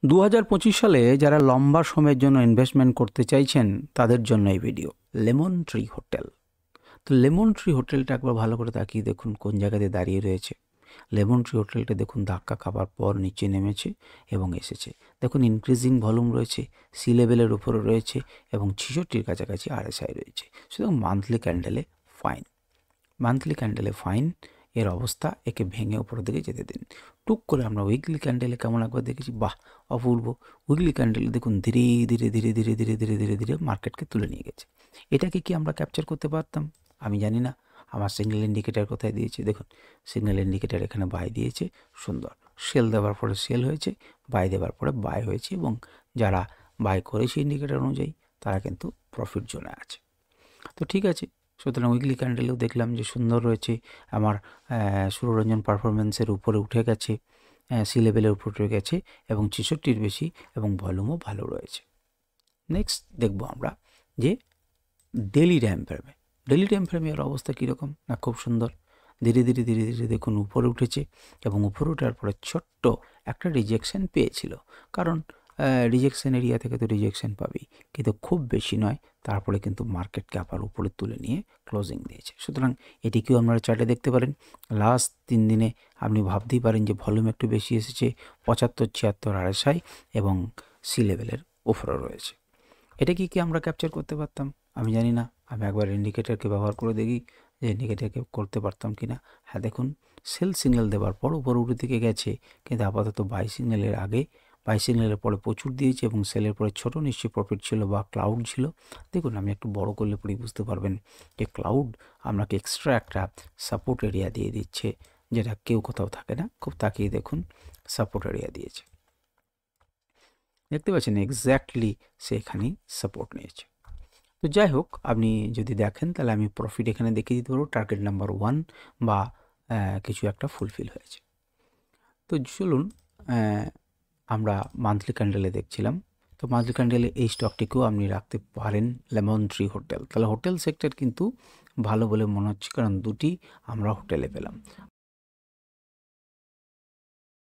2025 সালে যারা লম্বা সময়ের জন্য ইনভেস্টমেন্ট করতে চাইছেন তাদের জন্য এই ভিডিও। Lemon tree hotel. তো লেমন ট্রি হোটেলটা একবার ভালো করে তাকিয়ে দেখুন কোন জায়গাতে দাঁড়িয়ে রয়েছে। লেমন ট্রি হোটেলটা দেখুন ধাক্কা খাবার পর নিচে নেমেছে এবং এসেছে। দেখুন ইনক্রিজিং ভলিউম রয়েছে, সি লেভেলের উপরে রয়েছে এবং 66-র কাছাকাছি RSI রয়েছে। সুতরাং মান্থলি ক্যান্ডেলে ফাইন, মান্থলি ক্যান্ডেলে ফাইন। এর অবস্থা একে ভেঙে উপরের দিকে যেতে দিন। টুক করে আমরা উইকলি ক্যান্ডেলে কেমন একবার দেখেছি, বাহ অপূর্ব। উইকলি ক্যান্ডেলে দেখুন ধীরে ধীরে ধীরে ধীরে ধীরে ধীরে ধীরে ধীরে মার্কেটকে তুলে নিয়ে গেছে। এটাকে কি আমরা ক্যাপচার করতে পারতাম? আমি জানি না। আমার সিগন্যাল ইন্ডিকেটার কোথায় দিয়েছে দেখুন, সিগন্যাল ইন্ডিকেটার এখানে বাই দিয়েছে, সুন্দর। সেল দেওয়ার পরে সেল হয়েছে, বাই দেওয়ার পরে বাই হয়েছে এবং যারা বাই করেছে ইন্ডিকেটার অনুযায়ী তারা কিন্তু প্রফিট জোনে আছে। তো ঠিক আছে, সুতরাং উইকলি ক্যান্ডেলেও দেখলাম যে সুন্দর রয়েছে। আমার সুররঞ্জন পারফরমেন্সের উপরে উঠে গেছে, সি লেভেলের উপরে উঠে গেছে এবং 66-র বেশি এবং ভলিউমও ভালো রয়েছে। নেক্সট দেখব আমরা যে ডেলি টাইম ফ্রেমে। ডেলি টাইম ফ্রেমে এর অবস্থা কীরকম না, খুব সুন্দর। ধীরে ধীরে ধীরে ধীরে দেখুন উপরে উঠেছে এবং উপরে ওঠার পরে ছোট্ট একটা রিজেকশন পেয়েছিল, কারণ রিজেকশন এরিয়া থেকে তো রিজেকশন পাবেই, কিন্তু খুব বেশি নয়। তারপরে কিন্তু মার্কেটকে আবার উপরে তুলে নিয়ে ক্লোজিং দিয়েছে। সুতরাং এটিকেও আপনারা চার্টে দেখতে পারেন। লাস্ট 3 দিনে আপনি ভাবতেই পারেন যে ভলিউম একটু বেশি এসেছে, 75-76 RSI এবং সি লেভেলের উপরে রয়েছে। এটা কি আমরা ক্যাপচার করতে পারতাম? আমি জানি না। আমি একবার ইন্ডিকেটারকে ব্যবহার করে দেখি যে ইন্ডিকেটারকে করতে পারতাম কি না। হ্যাঁ দেখুন, সেল সিগন্যাল দেওয়ার পর উপরে উঠে দিকে গেছে, কিন্তু আপাতত বাই সিগন্যালের আগে, বাই সিগন্যালের পরে প্রচুর দিয়েছে এবং সেলের পরে ছোট নিশ্চয়ই প্রফিট ছিল বা ক্লাউড ছিল। দেখুন আমি একটু বড় করলে পরেই বুঝতে পারবেন যে ক্লাউড আপনাকে এক্সট্রা একটা সাপোর্ট এরিয়া দিয়ে দিচ্ছে, যেটা কেউ কোথাও থাকে না। খুব তাকিয়ে দেখুন, সাপোর্ট এরিয়া দিয়েছে, দেখতে পাচ্ছেন এক্স্যাক্টলি সে এখানেই সাপোর্ট নিয়েছে। তো যাই হোক, আপনি যদি দেখেন তাহলে আমি প্রফিট এখানে দেখিয়ে দিতে পারবো, টার্গেট নাম্বার 1 বা কিছু একটা ফুলফিল হয়েছে। তো চলুন আমরা মান্থলি ক্যান্ডেলে দেখছিলাম। তো মান্থলি ক্যান্ডেলে এই স্টকটিকেও আপনি রাখতে পারেন, লেমন ট্রি হোটেল। তাহলে হোটেল সেক্টর কিন্তু ভালো বলে মনে হচ্ছে, কারণ দুটি আমরা হোটেলে পেলাম।